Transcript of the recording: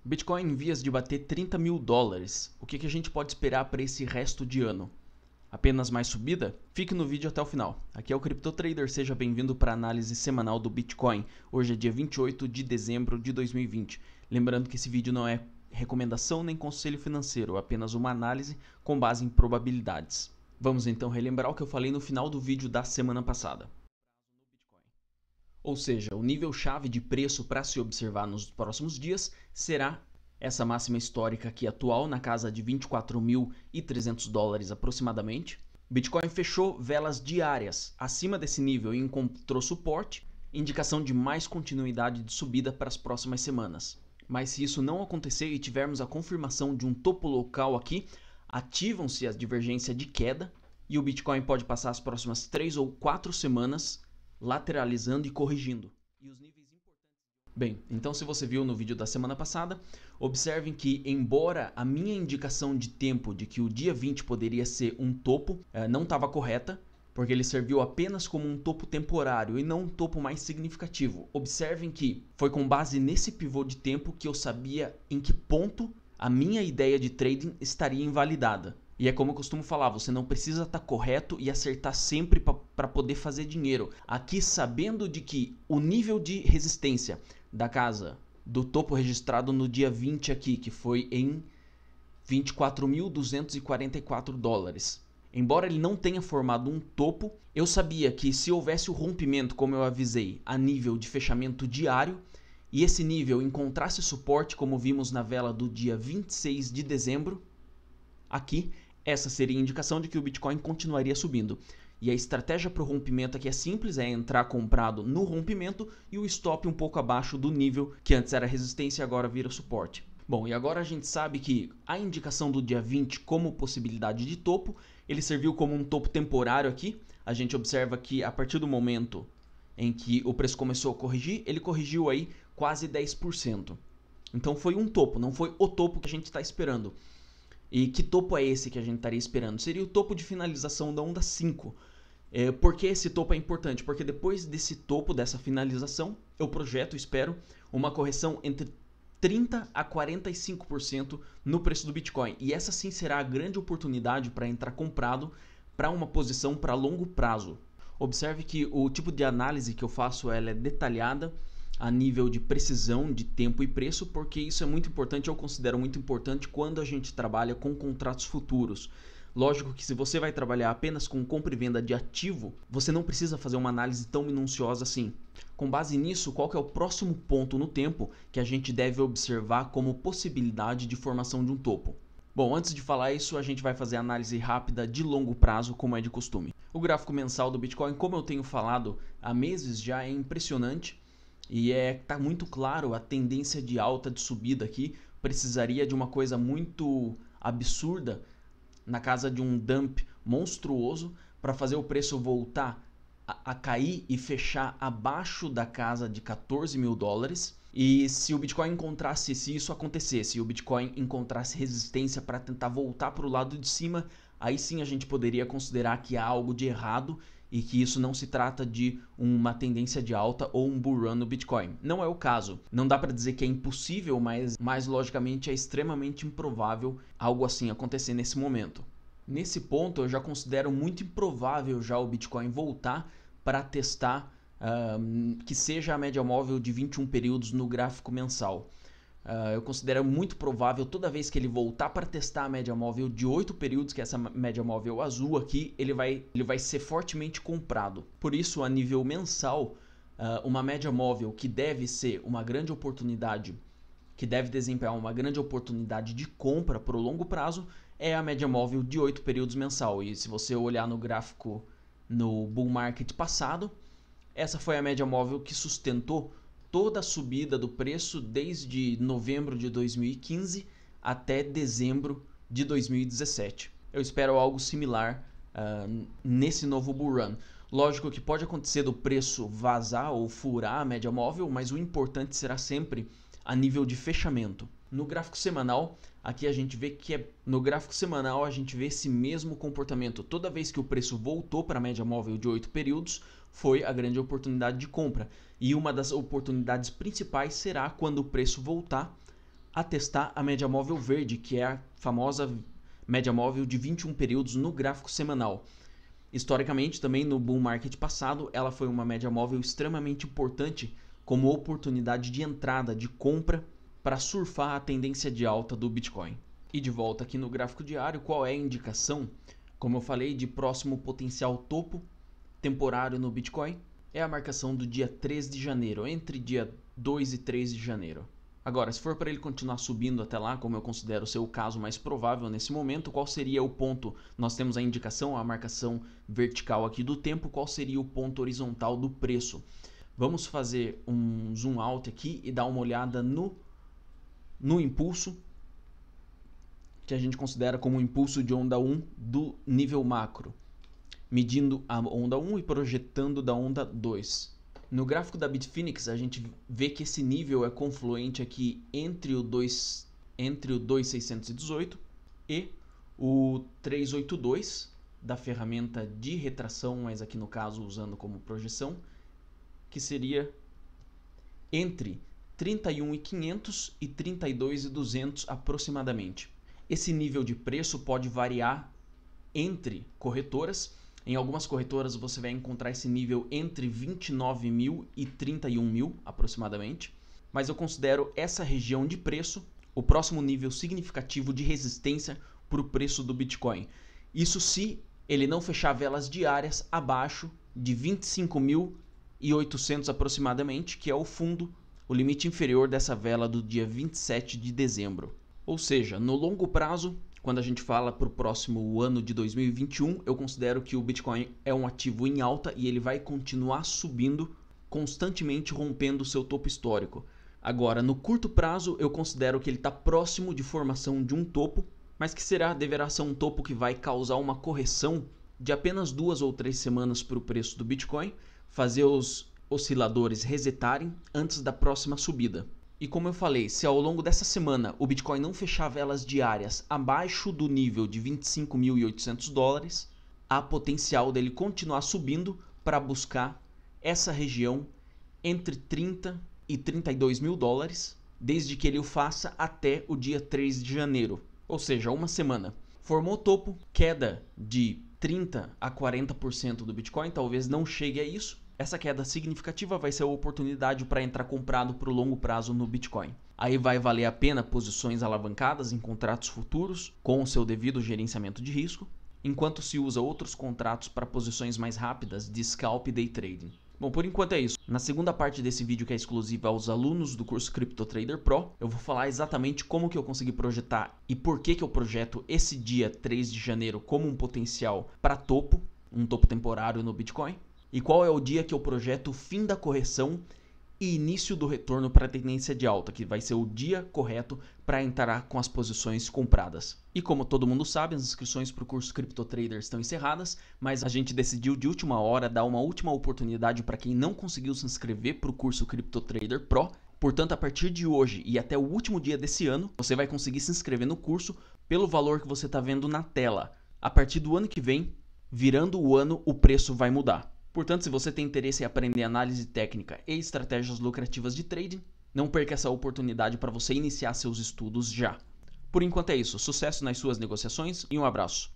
Bitcoin em vias de bater 30 mil dólares. O que a gente pode esperar para esse resto de ano? Apenas mais subida? Fique no vídeo até o final. Aqui é o CryptoTrader, seja bem-vindo para a análise semanal do Bitcoin. Hoje é dia 28 de dezembro de 2020. Lembrando que esse vídeo não é recomendação nem conselho financeiro, é apenas uma análise com base em probabilidades. Vamos então relembrar o que eu falei no final do vídeo da semana passada. Ou seja, o nível-chave de preço para se observar nos próximos dias será essa máxima histórica aqui atual, na casa de 24.300 dólares aproximadamente. Bitcoin fechou velas diárias acima desse nível e encontrou suporte, indicação de mais continuidade de subida para as próximas semanas. Mas se isso não acontecer e tivermos a confirmação de um topo local aqui, ativam-se as divergências de queda e o Bitcoin pode passar as próximas 3 ou 4 semanas lateralizando e corrigindo. Bem, então se você viu no vídeo da semana passada, observem que embora a minha indicação de tempo de que o dia 20 poderia ser um topo não estava correta, porque ele serviu apenas como um topo temporário e não um topo mais significativo. Observem que foi com base nesse pivô de tempo que eu sabia em que ponto a minha ideia de trading estaria invalidada. E é como eu costumo falar, você não precisa estar correto e acertar sempre para poder fazer dinheiro. Aqui sabendo de que o nível de resistência da casa do topo registrado no dia 20 aqui, que foi em 24.244 dólares. Embora ele não tenha formado um topo, eu sabia que se houvesse o rompimento, como eu avisei, a nível de fechamento diário, e esse nível encontrasse suporte, como vimos na vela do dia 26 de dezembro, aqui, essa seria a indicação de que o Bitcoin continuaria subindo. E a estratégia para o rompimento aqui é simples, é entrar comprado no rompimento e o stop um pouco abaixo do nível que antes era resistência e agora vira suporte. Bom, e agora a gente sabe que a indicação do dia 20 como possibilidade de topo, ele serviu como um topo temporário aqui. A gente observa que a partir do momento em que o preço começou a corrigir, ele corrigiu aí quase 10%. Então foi um topo, não foi o topo que a gente está esperando. E que topo é esse que a gente estaria esperando? Seria o topo de finalização da onda 5. Por que esse topo é importante? Porque depois desse topo, dessa finalização, eu projeto, espero, uma correção entre 30% a 45% no preço do Bitcoin. E essa sim será a grande oportunidade para entrar comprado para uma posição para longo prazo. Observe que o tipo de análise que eu faço ela é detalhada, a nível de precisão de tempo e preço, porque isso é muito importante, eu considero muito importante quando a gente trabalha com contratos futuros. Lógico que se você vai trabalhar apenas com compra e venda de ativo, você não precisa fazer uma análise tão minuciosa assim. Com base nisso, qual que é o próximo ponto no tempo que a gente deve observar como possibilidade de formação de um topo? Bom, antes de falar isso, a gente vai fazer análise rápida de longo prazo, como é de costume. O gráfico mensal do Bitcoin, como eu tenho falado há meses já, é impressionante. E tá muito claro a tendência de alta, de subida aqui. Precisaria de uma coisa muito absurda, na casa de um dump monstruoso, para fazer o preço voltar a cair e fechar abaixo da casa de 14 mil dólares. E se o Bitcoin encontrasse, se isso acontecesse, o Bitcoin encontrasse resistência para tentar voltar para o lado de cima, aí sim a gente poderia considerar que há algo de errado e que isso não se trata de uma tendência de alta ou um bull run no Bitcoin. Não é o caso. Não dá para dizer que é impossível, mas logicamente é extremamente improvável algo assim acontecer nesse momento. Nesse ponto eu já considero muito improvável já o Bitcoin voltar para testar que seja a média móvel de 21 períodos no gráfico mensal. Eu considero muito provável, toda vez que ele voltar para testar a média móvel de 8 períodos, que é essa média móvel azul aqui, ele vai ser fortemente comprado. Por isso, a nível mensal, uma média móvel que deve ser uma grande oportunidade, que deve desempenhar uma grande oportunidade de compra para o longo prazo, é a média móvel de 8 períodos mensal. E se você olhar no gráfico no bull market passado, essa foi a média móvel que sustentou toda a subida do preço desde novembro de 2015 até dezembro de 2017. Eu espero algo similar nesse novo bull run. Lógico que pode acontecer do preço vazar ou furar a média móvel, mas o importante será sempre a nível de fechamento. No gráfico semanal, aqui a gente vê que no gráfico semanal a gente vê esse mesmo comportamento. Toda vez que o preço voltou para a média móvel de 8 períodos, foi a grande oportunidade de compra. E uma das oportunidades principais será quando o preço voltar a testar a média móvel verde, que é a famosa média móvel de 21 períodos no gráfico semanal. Historicamente, também no bull market passado, ela foi uma média móvel extremamente importante como oportunidade de entrada, de compra, para surfar a tendência de alta do Bitcoin. E de volta aqui no gráfico diário, qual é a indicação? Como eu falei, de próximo potencial topo temporário no Bitcoin, é a marcação do dia 3 de janeiro, entre dia 2 e 3 de janeiro. Agora, se for para ele continuar subindo até lá, como eu considero ser o caso mais provável nesse momento, qual seria o ponto? Nós temos a indicação, a marcação vertical aqui do tempo, qual seria o ponto horizontal do preço? Vamos fazer um zoom out aqui e dar uma olhada no impulso, que a gente considera como o impulso de onda 1 do nível macro, medindo a onda 1 e projetando da onda 2. No gráfico da Bitfinex, a gente vê que esse nível é confluente aqui entre o 2.618 e o 382 da ferramenta de retração, mas aqui no caso usando como projeção, que seria entre 31.500 e 32.200 aproximadamente. Esse nível de preço pode variar entre corretoras. Em algumas corretoras você vai encontrar esse nível entre 29.000 e 31.000 aproximadamente, mas eu considero essa região de preço o próximo nível significativo de resistência para o preço do Bitcoin. Isso se ele não fechar velas diárias abaixo de 25.800 aproximadamente, que é o fundo, o limite inferior dessa vela do dia 27 de dezembro. Ou seja, no longo prazo, quando a gente fala para o próximo ano de 2021, eu considero que o Bitcoin é um ativo em alta e ele vai continuar subindo, constantemente rompendo o seu topo histórico. Agora, no curto prazo, eu considero que ele está próximo de formação de um topo, mas que deverá ser um topo que vai causar uma correção de apenas 2 ou 3 semanas para o preço do Bitcoin, fazer os osciladores resetarem antes da próxima subida. E como eu falei, se ao longo dessa semana o Bitcoin não fechar velas diárias abaixo do nível de 25.800 dólares, há potencial dele continuar subindo para buscar essa região entre 30 e 32 mil dólares, desde que ele o faça até o dia 3 de janeiro, ou seja, uma semana. Formou topo, queda de 30 a 40% do Bitcoin, talvez não chegue a isso. Essa queda significativa vai ser a oportunidade para entrar comprado para o longo prazo no Bitcoin. Aí vai valer a pena posições alavancadas em contratos futuros com o seu devido gerenciamento de risco, enquanto se usa outros contratos para posições mais rápidas de scalp e day trading. Bom, por enquanto é isso. Na segunda parte desse vídeo, que é exclusiva aos alunos do curso Crypto Trader Pro, eu vou falar exatamente como que eu consegui projetar e por que que eu projeto esse dia 3 de janeiro como um potencial para topo, um topo temporário no Bitcoin. E qual é o dia que eu projeto o fim da correção e início do retorno para a tendência de alta, que vai ser o dia correto para entrar com as posições compradas. E como todo mundo sabe, as inscrições para o curso Crypto Trader estão encerradas, mas a gente decidiu de última hora dar uma última oportunidade para quem não conseguiu se inscrever para o curso Crypto Trader Pro. Portanto, a partir de hoje e até o último dia desse ano, você vai conseguir se inscrever no curso pelo valor que você está vendo na tela. A partir do ano que vem, virando o ano, o preço vai mudar. Portanto, se você tem interesse em aprender análise técnica e estratégias lucrativas de trading, não perca essa oportunidade para você iniciar seus estudos já. Por enquanto é isso. Sucesso nas suas negociações e um abraço.